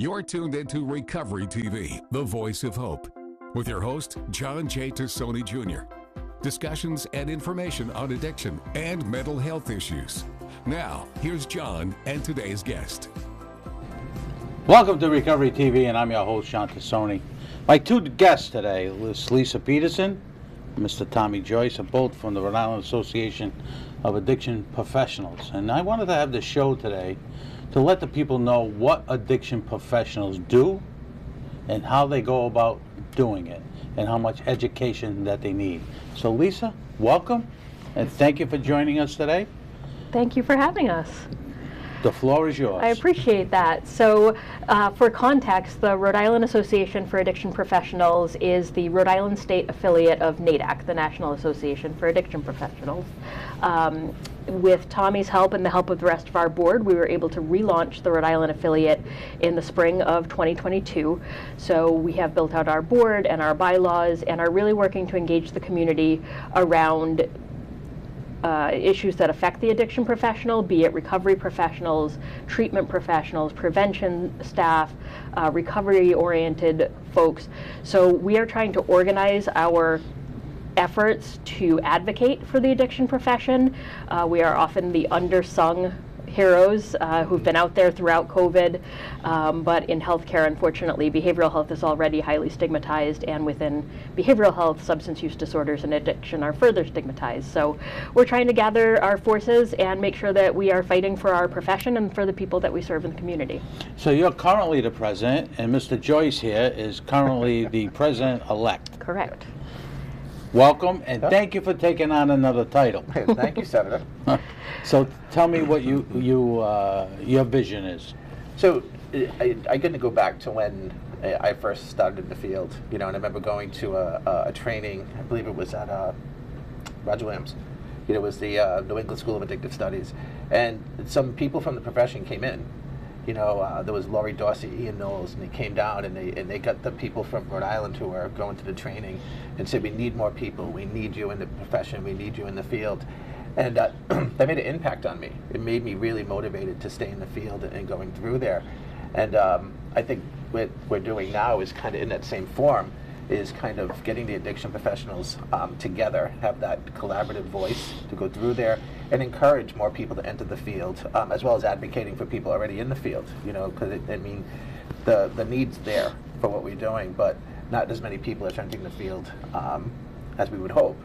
You're tuned into Recovery TV, the voice of hope, with your host, John J. Tassoni Jr. Discussions and information on addiction and mental health issues. Now, here's John and today's guest. Welcome to Recovery TV, and I'm your host, John Tassoni. My two guests today is Lisa Peterson and Mr. Tommy Joyce, are both from the Rhode Island Association of Addiction Professionals. And I wanted to have this show today to let the people know what addiction professionals do and how they go about doing it and how much education that they need. So Lisa, welcome, and thank you for joining us today. Thank you for having us. The floor is yours. I appreciate that. So for context, the Rhode Island Association for Addiction Professionals is the Rhode Island state affiliate of NADAC, the National Association for Addiction Professionals. With Tommy's help and the help of the rest of our board, we were able to relaunch the Rhode Island affiliate in the spring of 2022. So we have built out our board and our bylaws and are really working to engage the community around issues that affect the addiction professional, be it recovery professionals, treatment professionals, prevention staff, recovery-oriented folks. So we are trying to organize our efforts to advocate for the addiction profession. We are often the undersung heroes who've been out there throughout COVID, but in healthcare, unfortunately, behavioral health is already highly stigmatized, and within behavioral health, substance use disorders and addiction are further stigmatized. So we're trying to gather our forces and make sure that we are fighting for our profession and for the people that we serve in the community. So you're currently the president, and Mr. Joyce here is currently the president-elect. Correct. Welcome, and thank you for taking on another title. Hey, thank you, Senator. So tell me what your vision is. So I'm going to go back to when I first started in the field, and I remember going to a training, I believe it was at Roger Williams. It was the New England School of Addictive Studies, and some people from the profession came in. There was Laurie Dorsey, Ian Knowles, and they came down and they got the people from Rhode Island who were going to the training and said, we need more people, we need you in the profession, we need you in the field. And that made an impact on me. It made me really motivated to stay in the field and going through there. And I think what we're doing now is kind of in that same form, is kind of getting the addiction professionals together, have that collaborative voice to go through there and encourage more people to enter the field, as well as advocating for people already in the field, because the need's there for what we're doing, but not as many people are entering the field as we would hope.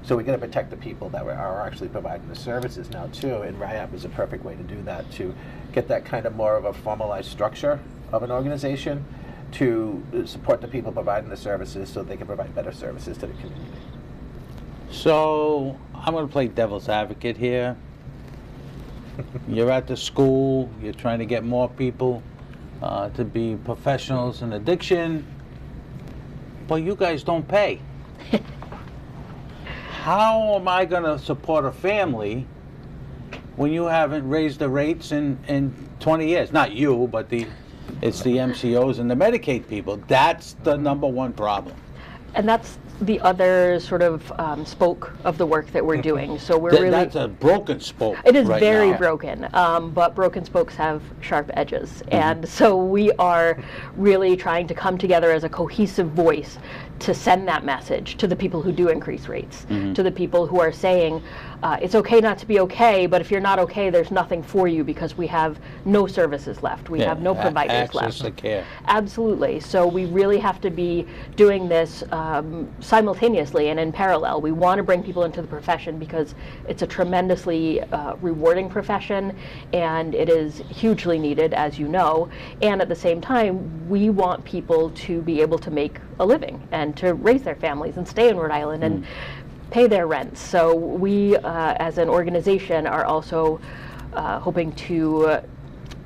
So we got to protect the people that are actually providing the services now too, and RIAP is a perfect way to do that, to get that kind of more of a formalized structure of an organization to support the people providing the services so they can provide better services to the community. So I'm going to play devil's advocate here. You're at the school, you're trying to get more people to be professionals in addiction, but you guys don't pay. How am I going to support a family when you haven't raised the rates in 20 years? Not you, but it's the MCOs and the Medicaid people. That's the number one problem. And that's the other sort of spoke of the work that we're doing. So we're really... That's a broken spoke. It is right very now. broken, but broken spokes have sharp edges. And so we are really trying to come together as a cohesive voice to send that message to the people who do increase rates, to the people who are saying, it's okay not to be okay, but if you're not okay, there's nothing for you because we have no services left. We have no providers left. Access to care. Absolutely. So we really have to be doing this simultaneously and in parallel. We want to bring people into the profession because it's a tremendously rewarding profession, and it is hugely needed, as you know. And at the same time, we want people to be able to make a living and to raise their families and stay in Rhode Island and pay their rents. So we, as an organization, are also hoping to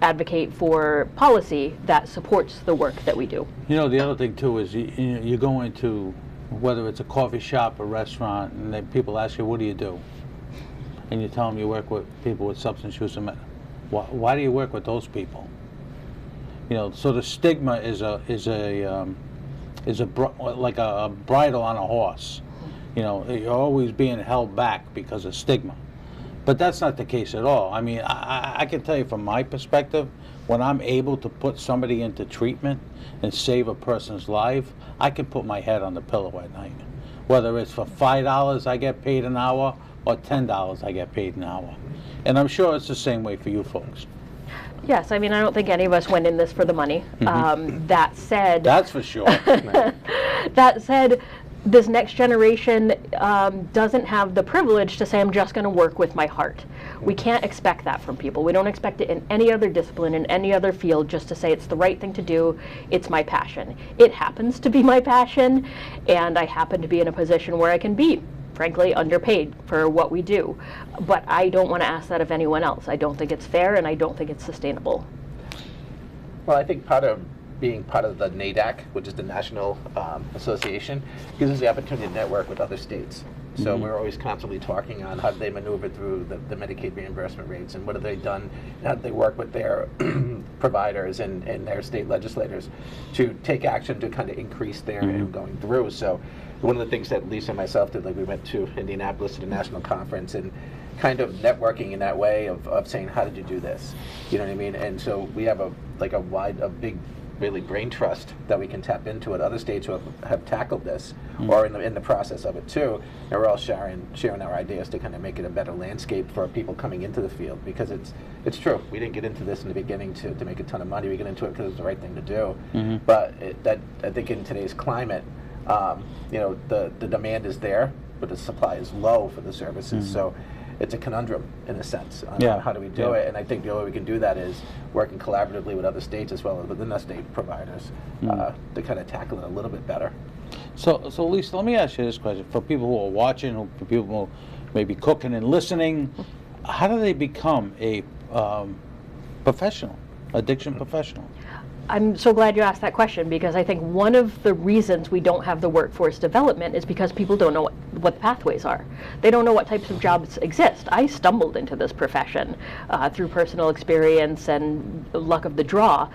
advocate for policy that supports the work that we do. The other thing too is you go into, whether it's a coffee shop or restaurant, and then people ask you, what do you do? And you tell them you work with people with substance use. Why do you work with those people? So the stigma is like a bridle on a horse. You're always being held back because of stigma. But that's not the case at all. I mean, I can tell you from my perspective, when I'm able to put somebody into treatment and save a person's life, I can put my head on the pillow at night. Whether it's for $5 I get paid an hour or $10 I get paid an hour. And I'm sure it's the same way for you folks. Yes, I mean, I don't think any of us went in this for the money. That said... That's for sure. That said, this next generation doesn't have the privilege to say, I'm just going to work with my heart. We can't expect that from people. We don't expect it in any other discipline, in any other field, just to say it's the right thing to do, it's my passion. It happens to be my passion, and I happen to be in a position where I can be, frankly, underpaid for what we do. But I don't want to ask that of anyone else. I don't think it's fair, and I don't think it's sustainable. Well, I think part of being part of the NADAC, which is the National Association, gives us the opportunity to network with other states. So we're always constantly talking on how do they maneuver through the Medicaid reimbursement rates, and what have they done, and how do they work with their providers and their state legislators to take action to kind of increase their going through. So one of the things that Lisa and myself did, like we went to Indianapolis to the national conference and kind of networking in that way of saying, how did you do this? You know what I mean? And so we have a big really brain trust that we can tap into at other states who have tackled this or in the process of it too, and we're all sharing our ideas to kind of make it a better landscape for people coming into the field, because it's true, we didn't get into this in the beginning to make a ton of money. We get into it because it's the right thing to do, but I think in today's climate, you know, the demand is there, but the supply is low for the services. So it's a conundrum in a sense on how do we do it, and I think the only way we can do that is working collaboratively with other states as well as within the state providers to kind of tackle it a little bit better. So Lisa, let me ask you this question. For people who are watching, for people who may be cooking and listening, how do they become a professional, addiction professional? I'm so glad you asked that question, because I think one of the reasons we don't have the workforce development is because people don't know what the pathways are. They don't know what types of jobs exist. I stumbled into this profession through personal experience and luck of the draw,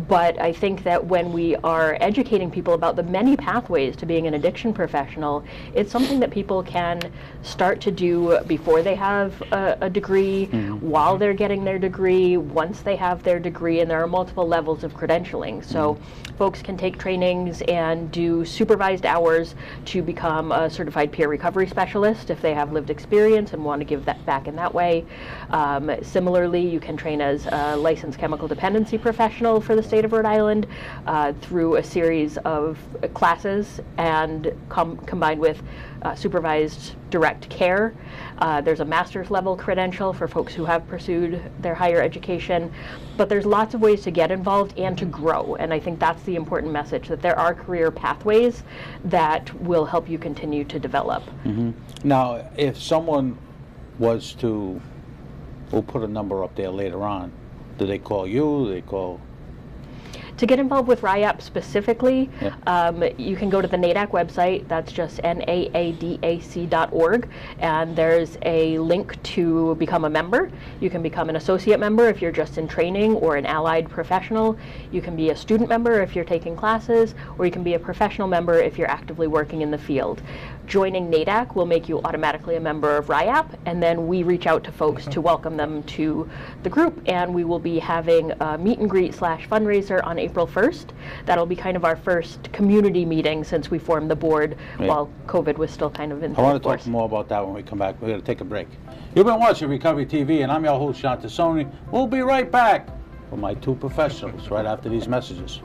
but I think that when we are educating people about the many pathways to being an addiction professional, it's something that people can start to do before they have a degree, while they're getting their degree, once they have their degree, and there are multiple levels of credentialing. So folks can take trainings and do supervised hours to become a certified peer recovery specialist if they have lived experience and want to give that back in that way. Similarly, you can train as a licensed chemical dependency professional for the state of Rhode Island through a series of classes and combined with supervised direct care. There's a master's level credential for folks who have pursued their higher education, but there's lots of ways to get involved and to grow, and I think that's the important message, that there are career pathways that will help you continue to develop. Now, if someone was to, we'll put a number up there later on, do they call you, do they call? To get involved with RIAP specifically, you can go to the NADAC website. That's just naadac.org, and there's a link to become a member. You can become an associate member if you're just in training, or an allied professional. You can be a student member if you're taking classes, or you can be a professional member if you're actively working in the field. Joining NADAC will make you automatically a member of RIAP, and then we reach out to folks to welcome them to the group, and we will be having a meet and greet / fundraiser on April 1st. That'll be kind of our first community meeting since we formed the board while COVID was still kind of in full force. I want to talk more about that when we come back. We're going to take a break. You've been watching Recovery TV, and I'm your host, John Tassoni. We'll be right back with my two professionals right after these messages.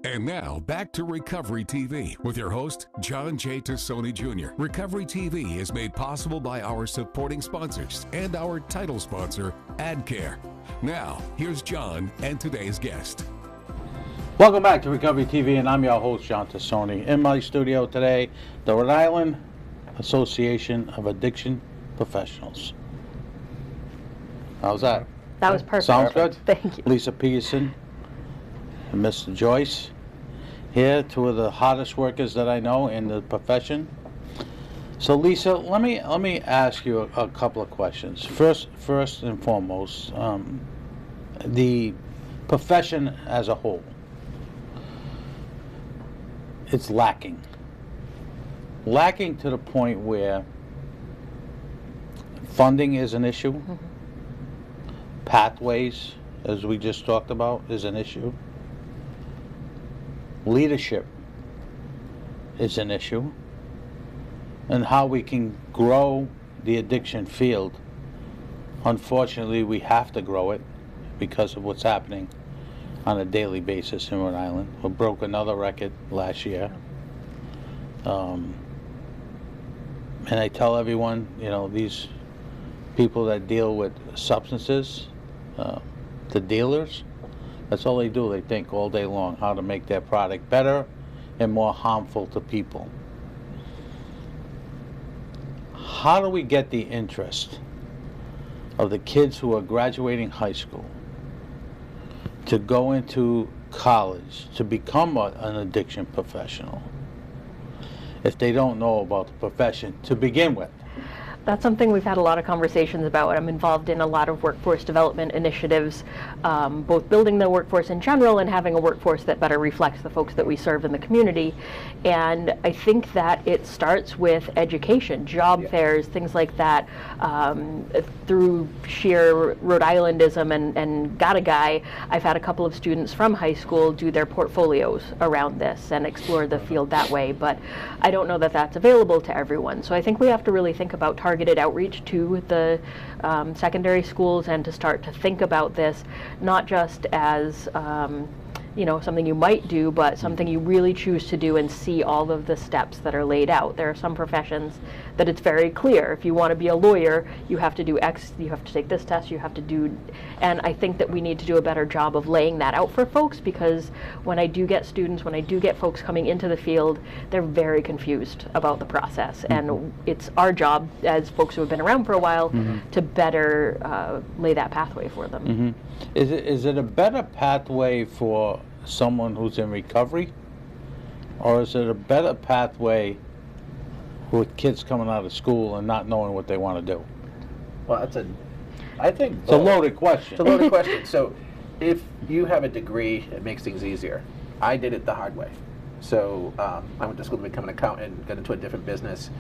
And now, back to Recovery TV with your host, John J. Tassoni Jr. Recovery TV is made possible by our supporting sponsors and our title sponsor, AdCare. Now, here's John and today's guest. Welcome back to Recovery TV, and I'm your host, John Tassoni. In my studio today, the Rhode Island Association of Addiction Professionals. How's that? That was perfect. Sounds good? Thank you. Lisa Peterson and Mr. Joyce. Here, two of the hardest workers that I know in the profession. So Lisa, let me ask you a couple of questions. First and foremost, the profession as a whole, it's lacking to the point where Funding is an issue. Pathways, as we just talked about, is an issue. Leadership is an issue. And how we can grow the addiction field. Unfortunately, we have to grow it because of what's happening on a daily basis in Rhode Island. We broke another record last year. And I tell everyone, you know, these people that deal with substances, the dealers, that's all they do. They think all day long how to make their product better and more harmful to people. How do we get the interest of the kids who are graduating high school to go into college to become an addiction professional if they don't know about the profession to begin with? That's something we've had a lot of conversations about. I'm involved in a lot of workforce development initiatives, both building the workforce in general and having a workforce that better reflects the folks that we serve in the community. And I think that it starts with education, job fairs, things like that, through sheer Rhode Islandism and got a guy. I've had a couple of students from high school do their portfolios around this and explore the field that way, but I don't know that that's available to everyone. So I think we have to really think about targeted outreach to the secondary schools and to start to think about this not just as you know, something you might do, but something you really choose to do and see all of the steps that are laid out. There are some professions that it's very clear. If you want to be a lawyer, you have to do X, you have to take this test, you have to do, and I think that we need to do a better job of laying that out for folks, because when I do get students, when I do get folks coming into the field, they're very confused about the process. And it's our job as folks who have been around for a while to better lay that pathway for them. Is it a better pathway for someone who's in recovery, or is it a better pathway with kids coming out of school and not knowing what they want to do? Well, I think it's a loaded question. It's a loaded question. So if you have a degree, it makes things easier. I did it the hard way. So I went to school to become an accountant, got into a different business,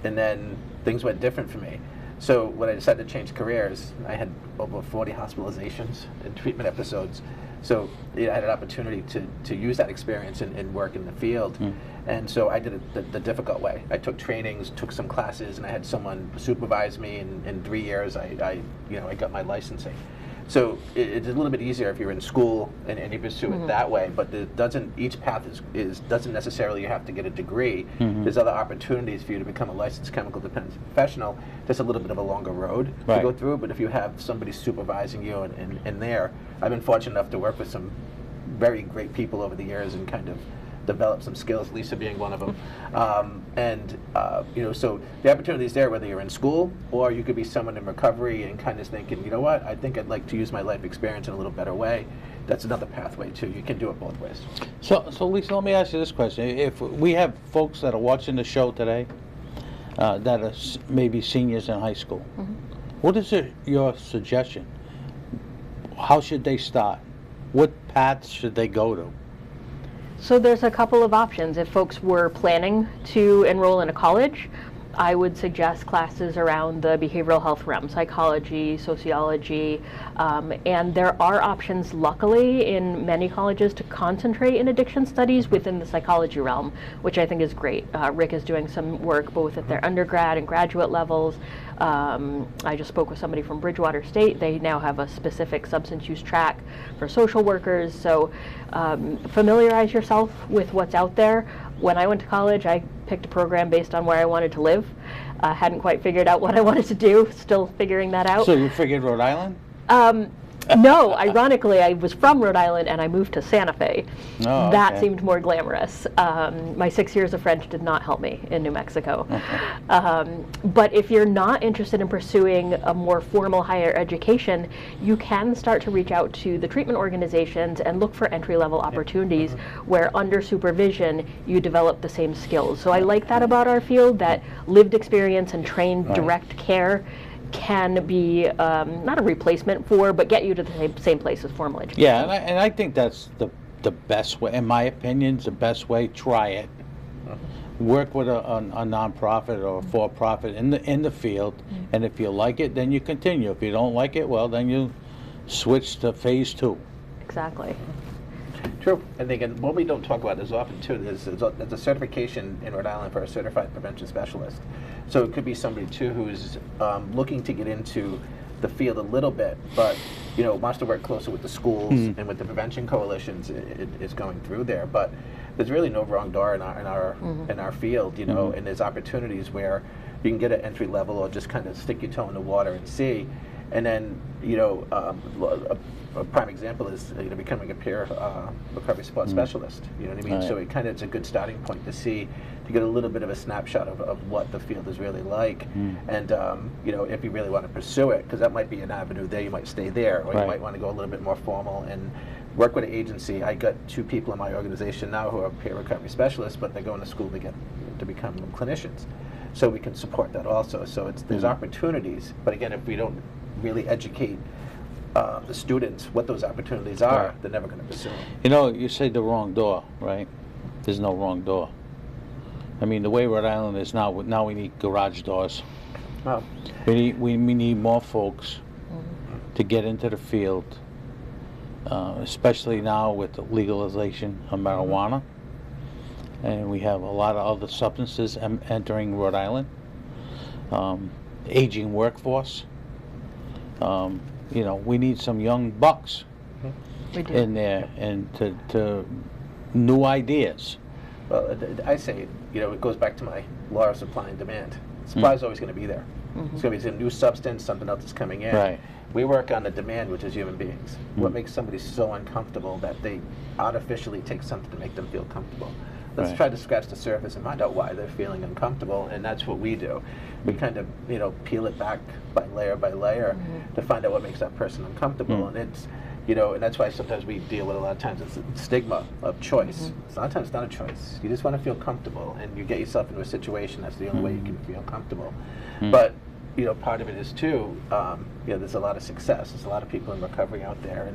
and then things went different for me. So when I decided to change careers, I had over 40 hospitalizations and treatment episodes. So I had an opportunity to use that experience and work in the field. And so I did it the difficult way. I took trainings, took some classes, and I had someone supervise me. In 3 years, I got my licensing. So it's a little bit easier if you're in school and you pursue it that way. But each path doesn't necessarily you have to get a degree. There's other opportunities for you to become a licensed chemical dependence professional. Just a little bit of a longer road to go through. But if you have somebody supervising you and there, I've been fortunate enough to work with some very great people over the years and kind of develop some skills, Lisa being one of them. So the opportunity is there whether you're in school or you could be someone in recovery and kind of thinking, you know what, I think I'd like to use my life experience in a little better way. That's another pathway too. You can do it both ways. So Lisa, let me ask you this question. If we have folks that are watching the show today that are maybe seniors in high school, what is your suggestion? How should they start? What paths should they go to? So there's a couple of options. If folks were planning to enroll in a college, I would suggest classes around the behavioral health realm, psychology, sociology, and there are options, luckily, in many colleges to concentrate in addiction studies within the psychology realm, which I think is great. Rick is doing some work both at their undergrad and graduate levels. I just spoke with somebody from Bridgewater State. They now have a specific substance use track for social workers. So familiarize yourself with what's out there. When I went to college, I picked a program based on where I wanted to live. Hadn't quite figured out what I wanted to do, still figuring that out. So you figured Rhode Island? No, ironically, I was from Rhode Island and I moved to Santa Fe. Oh, that okay. seemed more glamorous. My 6 years of French did not help me in New Mexico. But if you're not interested in pursuing a more formal higher education, you can start to reach out to the treatment organizations and look for entry-level opportunities where under supervision you develop the same skills. So I like that about our field, that lived experience and trained direct care can be not a replacement for, but get you to the same place as formal education. Yeah, and I think that's the best way, in my opinion, the best way. Try it. Work with a nonprofit or a for-profit in the field, and if you like it, then you continue. If you don't like it, well, then you switch to phase 2. Exactly. True. And again, what we don't talk about as often too is there's a certification in Rhode Island for a certified prevention specialist. So it could be somebody too who's looking to get into the field a little bit, but wants to work closer with the schools and with the prevention coalitions. Is going through there, but there's really no wrong door in our field, and there's opportunities where you can get an entry level or just kind of stick your toe in the water and see. And then, a prime example is becoming a peer recovery support specialist. You know what I mean? Right. So it's a good starting point to get a little bit of a snapshot of what the field is really like. And if you really want to pursue it, because that might be an avenue there, you might stay there, or you might want to go a little bit more formal and work with an agency. I got 2 people in my organization now who are peer recovery specialists, but they're going to school to become clinicians. So we can support that also. So there's opportunities, but again, if we don't really educate the students what those opportunities are, they're never going to pursue them. You say the wrong door, right? There's no wrong door. I mean, the way Rhode Island is now we need garage doors. Well, we need more folks to get into the field, especially now with the legalization of marijuana. And we have a lot of other substances entering Rhode Island. Aging workforce. We need some young bucks in there, and to new ideas. Well, I say, it goes back to my law of supply and demand. Supply is always going to be there. It's going to be some new substance, something else is coming in. Right. We work on the demand, which is human beings. What makes somebody so uncomfortable that they artificially take something to make them feel comfortable? Let's try to scratch the surface and find out why they're feeling uncomfortable, and that's what we do. We kind of, peel it back by layer to find out what makes that person uncomfortable, and it's, and that's why sometimes we deal with a lot of times it's stigma of choice. A lot of times it's not a choice. You just want to feel comfortable, and you get yourself into a situation. That's the only way you can feel comfortable. But part of it is too, there's a lot of success. There's a lot of people in recovery out there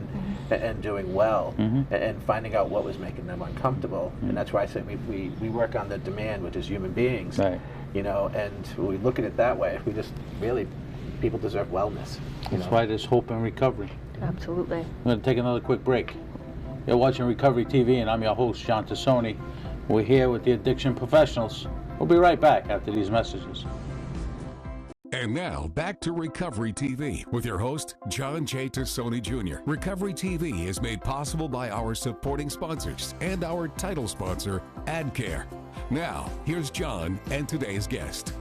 and doing well, and finding out what was making them uncomfortable. And that's why I say we work on the demand, which is human beings. Right. And we look at it that way. We just people deserve wellness. That's why there's hope in recovery. Absolutely. I'm going to take another quick break. You're watching Recovery TV, and I'm your host, John Tassoni. We're here with the addiction professionals. We'll be right back after these messages. And now, back to Recovery TV with your host, John J. Tassoni Jr. Recovery TV is made possible by our supporting sponsors and our title sponsor, AdCare. Now, here's John and today's guest.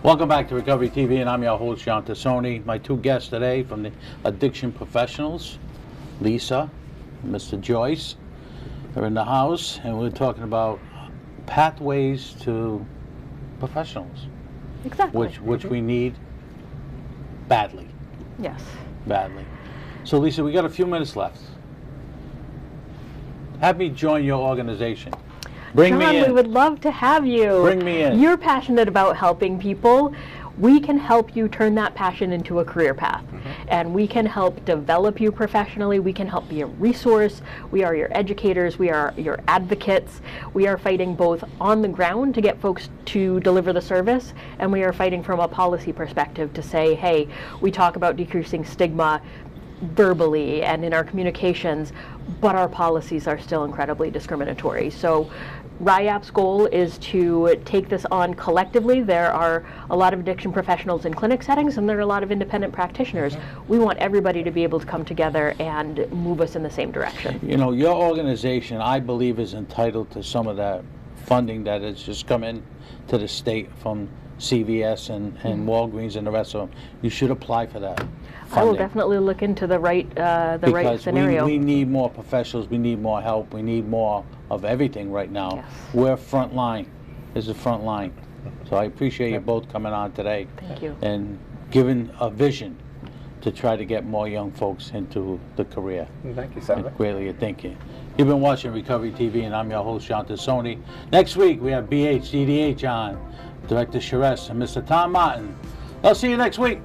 Welcome back to Recovery TV, and I'm your host, John Tassoni. My 2 guests today from the addiction professionals, Lisa and Mr. Joyce, are in the house, and we're talking about pathways to professionals. Exactly. Which we need badly. Yes. Badly. So Lisa, we got a few minutes left. Have me join your organization. Bring me in. John, we would love to have you. Bring me in. You're passionate about helping people. We can help you turn that passion into a career path. And we can help develop you professionally. We can help be a resource. We are your educators. We are your advocates. We are fighting both on the ground to get folks to deliver the service, and we are fighting from a policy perspective to say, hey, we talk about decreasing stigma verbally and in our communications, but our policies are still incredibly discriminatory. So RIAP's goal is to take this on collectively. There are a lot of addiction professionals in clinic settings, and there are a lot of independent practitioners. We want everybody to be able to come together and move us in the same direction. Your organization, I believe, is entitled to some of that funding that has just come in to the state from CVS and Walgreens and the rest of them. You should apply for that funding. I will definitely look into the right scenario. We need more professionals. We need more help. We need more of everything right now. Yes. We're front line. This is front line. So I appreciate you both coming on today. Thank you. And giving a vision to try to get more young folks into the career. Thank you, Senator. I greatly thank you. You've been watching Recovery TV, and I'm your host, John Tassoni. Next week, we have BHCDH on, Director Charest and Mr. Tom Martin. I'll see you next week.